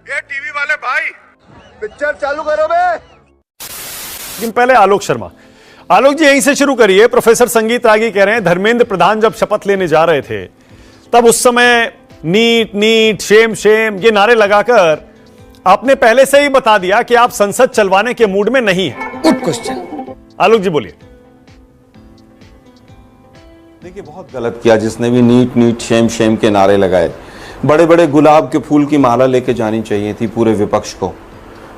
ये टीवी वाले भाई पिक्चर चालू करो बे। लेकिन पहले आलोक शर्मा। आलोक जी यहीं से शुरू करिए। प्रोफेसर संगीत रागी कह रहे हैं धर्मेंद्र प्रधान जब शपथ लेने जा रहे थे तब उस समय नीट नीट शेम शेम ये नारे लगाकर आपने पहले से ही बता दिया कि आप संसद चलवाने के मूड में नहीं है। Good question. आलोक जी बोलिए। देखिए बहुत गलत किया जिसने भी नीट नीट शेम शेम के नारे लगाए। बड़े बड़े गुलाब के फूल की माला लेके जानी चाहिए थी पूरे विपक्ष को,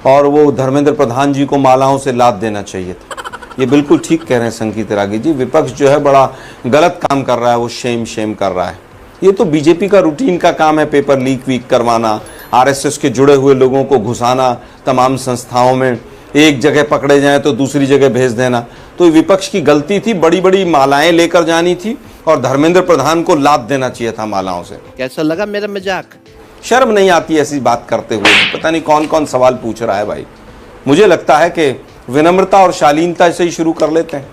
और वो धर्मेंद्र प्रधान जी को मालाओं से लाद देना चाहिए था। ये बिल्कुल ठीक कह रहे हैं संगीत रागी जी, विपक्ष जो है बड़ा गलत काम कर रहा है, वो शेम शेम कर रहा है। ये तो बीजेपी का रूटीन का काम है, पेपर लीक वीक करवाना, आरएसएस के जुड़े हुए लोगों को घुसाना तमाम संस्थाओं में, एक जगह पकड़े जाएं तो दूसरी जगह भेज देना। तो विपक्ष की गलती थी, बड़ी बड़ी मालाएं लेकर जानी थी और धर्मेंद्र प्रधान को लाद देना चाहिए था मालाओं से। कैसा लगा मेरा मजाक? शर्म नहीं आती ऐसी बात करते हुए? पता नहीं कौन कौन सवाल पूछ रहा है भाई। मुझे लगता है कि विनम्रता और शालीनता से ही शुरू कर लेते हैं।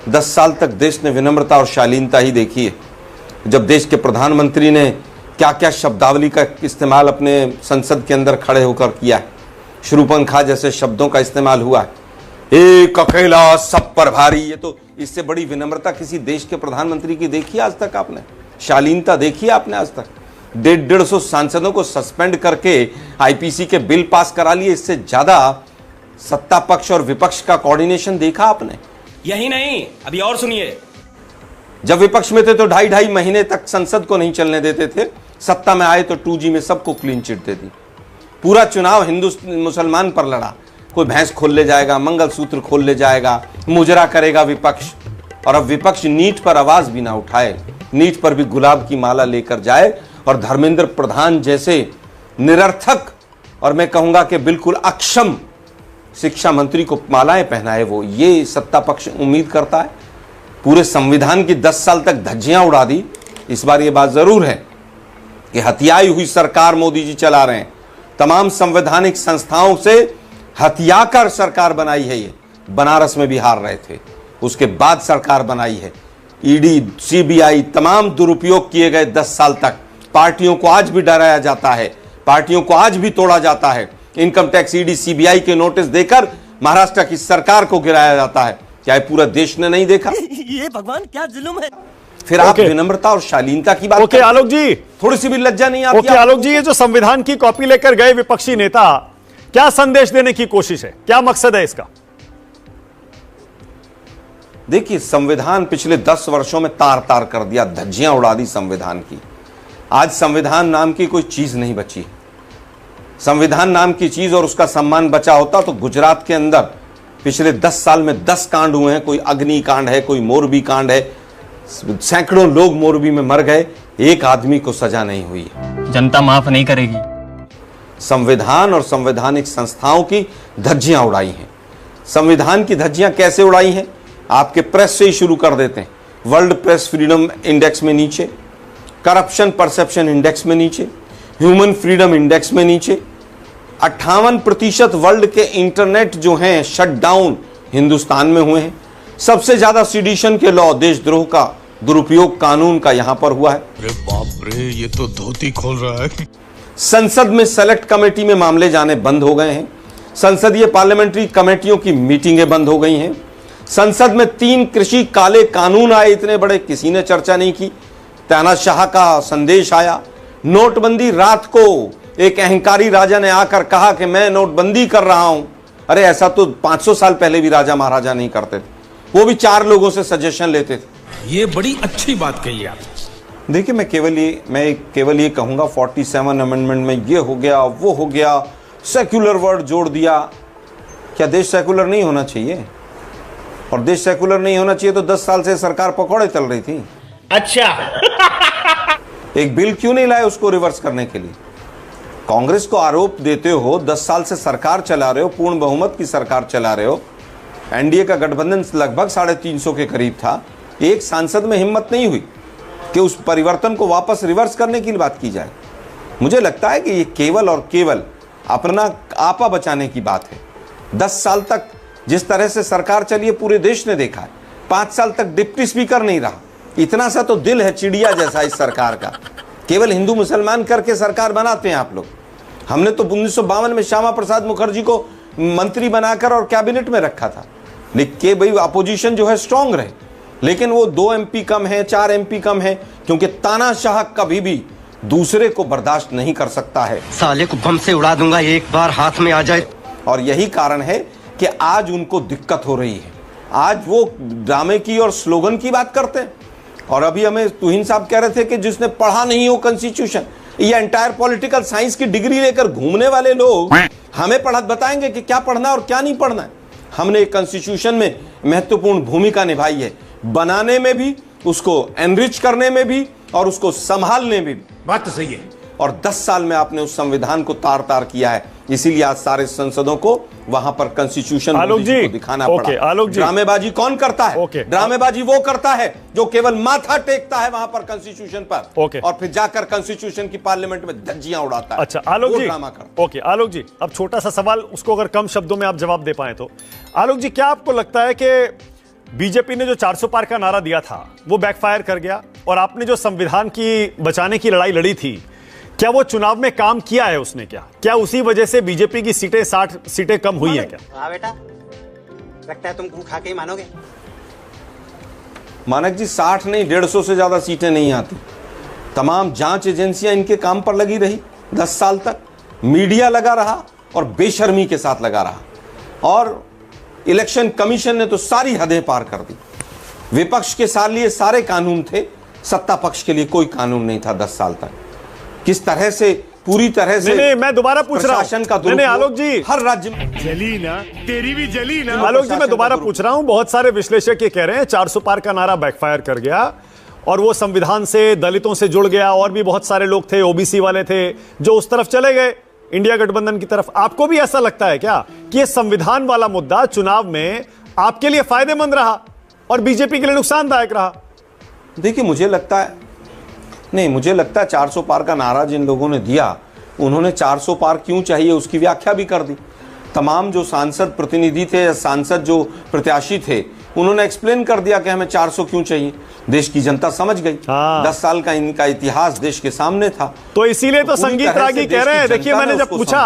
10 साल तक देश ने विनम्रता और शालीनता ही देखी है। जब देश के प्रधानमंत्री ने क्या क्या शब्दावली का इस्तेमाल अपने संसद के अंदर खड़े होकर किया है, शूरपंखा जैसे शब्दों का इस्तेमाल हुआ है, एक अकेला सब पर भारी, ये तो इससे बड़ी विनम्रता किसी देश के प्रधानमंत्री की देखी आज तक आपने? शालीनता देखी आपने आज तक? 150 सांसदों को सस्पेंड करके आईपीसी के बिल पास करा लिए। इससे ज्यादा सत्ता पक्ष और विपक्ष का कोऑर्डिनेशन देखा आपने? यही नहीं, अभी और सुनिए। जब विपक्ष में थे तो 2.5 महीने तक संसद को नहीं चलने देते थे, सत्ता में आए तो 2G में सबको क्लीन चिट दे दी। पूरा चुनाव हिंदू मुसलमान पर लड़ा। कोई भैंस खोल ले जाएगा, मंगलसूत्र खोल ले जाएगा, मुजरा करेगा विपक्ष, और अब विपक्ष नीट पर आवाज भी ना उठाए, नीट पर भी गुलाब की माला लेकर जाए और धर्मेंद्र प्रधान जैसे निरर्थक और मैं कहूंगा कि बिल्कुल अक्षम शिक्षा मंत्री को मालाएं पहनाए। वो ये सत्ता पक्ष उम्मीद करता है? पूरे संविधान की 10 साल तक धज्जियां उड़ा दी। इस बार ये बात जरूर है कि हथियाई हुई सरकार मोदी जी चला रहे हैं। तमाम संवैधानिक संस्थाओं से हथियाकर सरकार बनाई है। ये बनारस में भी हार रहे थे, उसके बाद सरकार बनाई है। ईडी सीबीआई तमाम दुरुपयोग किए गए 10 साल तक। पार्टियों को आज भी डराया जाता है, पार्टियों को आज भी तोड़ा जाता है। इनकम टैक्स ईडी सीबीआई के नोटिस देकर महाराष्ट्र की सरकार को गिराया जाता है। क्या ये पूरा देश ने नहीं देखा? ये भगवान क्या जुल्म है। फिर आप विनम्रता और शालीनता की बात ओके आलोक जी, थोड़ी सी भी लज्जा नहीं आती? ओके आलोक जी, ये जो संविधान की कॉपी लेकर गए विपक्षी नेता, क्या संदेश देने की कोशिश है? क्या मकसद है इसका? देखिए, संविधान पिछले 10 वर्षों में तार तार कर दिया, धज्जियां उड़ा दी संविधान की। आज संविधान नाम की कोई चीज नहीं बची। संविधान नाम की चीज और उसका सम्मान बचा होता तो गुजरात के अंदर पिछले 10 साल में 10 कांड हुए हैं। कोई अग्नि कांड है, कोई मोरबी कांड है, सैकड़ों लोग मोरबी में मर गए, एक आदमी को सजा नहीं हुई है। जनता माफ नहीं करेगी। संविधान और संवैधानिक संस्थाओं की धज्जियां उड़ाई हैं। संविधान की धज्जियां कैसे उड़ाई हैं? आपके प्रेस से ही शुरू कर देते हैं। वर्ल्ड प्रेस फ्रीडम इंडेक्स में नीचे, करप्शन परसेप्शन इंडेक्स में नीचे, ह्यूमन फ्रीडम इंडेक्स में नीचे। 58% वर्ल्ड के इंटरनेट जो हैं शटडाउन हिंदुस्तान में हुए हैं। सबसे ज्यादा सिडिशन के लॉ, देशद्रोह का दुरुपयोग कानून का यहां पर हुआ है। अरे बाप रे, ये तो धोती खोल रहा है। संसद में सेलेक्ट कमेटी में मामले जाने बंद हो गए हैं। संसदीय पार्लियामेंट्री कमेटियों की मीटिंगें बंद हो गई हैं। संसद में 3 कृषि काले कानून आए, इतने बड़े, किसी ने चर्चा नहीं की। तानाशाह का संदेश आया। नोटबंदी, रात को एक अहंकारी राजा ने आकर कहा कि मैं नोटबंदी कर रहा हूं। अरे ऐसा तो 500 साल पहले भी राजा महाराजा नहीं करते थे, वो भी 4 लोगों से सजेशन लेते थे। ये बड़ी अच्छी बात कही आप। देखिए, मैं केवल ये कहूंगा 47 अमेंडमेंट में ये हो गया, वो हो गया, सेक्युलर वर्ड जोड़ दिया। क्या देश सेक्युलर नहीं होना चाहिए? और देश सेक्युलर नहीं होना चाहिए तो 10 साल से सरकार पकौड़े तल रही थी। अच्छा एक बिल क्यों नहीं लाए उसको रिवर्स करने के लिए? कांग्रेस को आरोप देते हो, 10 साल से सरकार चला रहे हो, पूर्ण बहुमत की सरकार चला रहे हो, एनडीए का गठबंधन लगभग 350 के करीब था। एक सांसद में हिम्मत नहीं हुई कि उस परिवर्तन को वापस रिवर्स करने की बात की जाए। मुझे लगता है कि ये केवल और केवल अपना आपा बचाने की बात है। 10 साल तक जिस तरह से सरकार चली है पूरे देश ने देखा है। 5 साल तक डिप्टी स्पीकर नहीं रहा। इतना सा तो दिल है चिड़िया जैसा इस सरकार का। केवल हिंदू मुसलमान करके सरकार बनाते हैं आप लोग। हमने तो 1952 में श्यामा प्रसाद मुखर्जी को मंत्री बनाकर और कैबिनेट में रखा था, लेकिन भाई अपोजिशन जो है स्ट्रांग रहे, लेकिन वो 2 MP कम है, 4 MP कम है, क्योंकि तानाशाह कभी भी दूसरे को बर्दाश्त नहीं कर सकता है। साले को बम से उड़ा दूंगा एक बार हाथ में आ जाए। और यही कारण है कि आज उनको दिक्कत हो रही है। आज वो ड्रामे की और स्लोगन की बात करते हैं, और अभी हमें तुहिन साहब कह रहे थे कि जिसने पढ़ा नहीं हो कॉन्स्टिट्यूशन, ये एंटायर पॉलिटिकल साइंस की डिग्री लेकर घूमने वाले लोग हमें बताएंगे कि क्या पढ़ना और क्या नहीं पढ़ना है। हमने कॉन्स्टिट्यूशन में महत्वपूर्ण भूमिका निभाई है, बनाने में भी, उसको एनरिच करने में भी और उसको संभालने में भी। बात तो सही है। और 10 साल में आपने उस संविधान को तार तार किया है, इसीलिए आज सारे सांसदों को वहां पर कॉन्स्टिट्यूशन आलोक जी को दिखाना पड़ा। आलोक जी, ड्रामेबाजी कौन करता है? ड्रामेबाजी वो करता है जो केवल माथा टेकता है वहां पर कॉन्स्टिट्यूशन पर, और फिर जाकर कॉन्स्टिट्यूशन की पार्लियामेंट में धज्जियां उड़ाता है। अच्छा आलोक जी, आलोक जी, अब छोटा सा सवाल, उसको अगर कम शब्दों में आप जवाब दे पाए तो। आलोक जी, क्या आपको लगता है कि बीजेपी ने जो 400 पार का नारा दिया था वो बैकफायर कर गया, और आपने जो संविधान की बचाने की लड़ाई लड़ी थी, क्या वो चुनाव में काम किया है उसने? क्या उसी वजह से बीजेपी की सीटें 60 सीटें कम हुई हैं क्या? हाँ बेटा, लगता है तुम गू खा के ही मानोगे। मानक जी 60 नहीं 150 से ज्यादा सीटें नहीं आती। तमाम जांच एजेंसियां इनके काम पर लगी रही 10 साल तक, मीडिया लगा रहा और बेशर्मी के साथ लगा रहा, और इलेक्शन कमीशन ने तो सारी हदें पार कर दी। विपक्ष के लिए सारे कानून थे, सत्ता पक्ष के लिए कोई कानून नहीं था 10 साल तक। किस तरह से पूरी तरह से नहीं, मैं दोबारा पूछ रहा हूं। नहीं आलोक जी, हर राज्य में जली ना, तेरी भी जली ना। आलोक जी, मैं दोबारा पूछ रहा हूं, बहुत सारे विश्लेषक ये कह रहे हैं 400 पार का नारा बैकफायर कर गया और वो संविधान से दलितों से जुड़ गया, और भी बहुत सारे लोग थे, ओबीसी वाले थे, जो उस तरफ चले गए, इंडिया गठबंधन की तरफ। आपको भी ऐसा लगता है क्या कि ये संविधान वाला मुद्दा चुनाव में आपके लिए फायदेमंद रहा और बीजेपी के लिए नुकसानदायक रहा? देखिए, मुझे लगता है 400 पार का नारा जिन लोगों ने दिया, उन्होंने 400 पार क्यों चाहिए उसकी व्याख्या भी कर दी। तमाम जो सांसद प्रतिनिधि थे या सांसद जो प्रत्याशी थे, उन्होंने एक्सप्लेन कर दिया कि हमें 400 क्यों चाहिए। देश की जनता समझ गई। 10 साल का इनका इतिहास देश के सामने था, तो इसीलिए तो संगीत रागी कह रहे हैं। देखिए, मैंने जब पूछा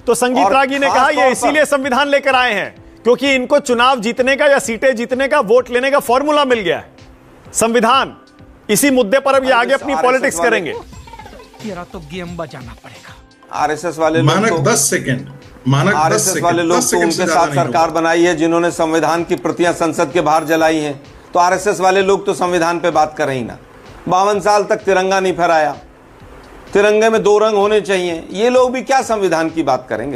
तो संगीत रागी ने कहा ये इसीलिए संविधान लेकर आए हैं क्योंकि इनको चुनाव जीतने का या सीटें जीतने का, वोट लेने का फॉर्मूला मिल गया है संविधान। इसी मुद्दे पर अब ये आगे अपनी पॉलिटिक्स करेंगे। तेरा तो गेम बजाना पड़ेगा। आरएसएस वाले लोग, मानक 10 सेकंड, आरएसएस वाले लोग तो उनके साथ सरकार बनाई है जिन्होंने संविधान की प्रतियां संसद के बाहर जलाई हैं। तो आरएसएस वाले लोग तो संविधान पे बात कर ही ना। 52 साल तक तिरंगा नहीं फहराया, तिरंगे में 2 रंग होने चाहिए, ये लोग भी क्या संविधान की बात करेंगे?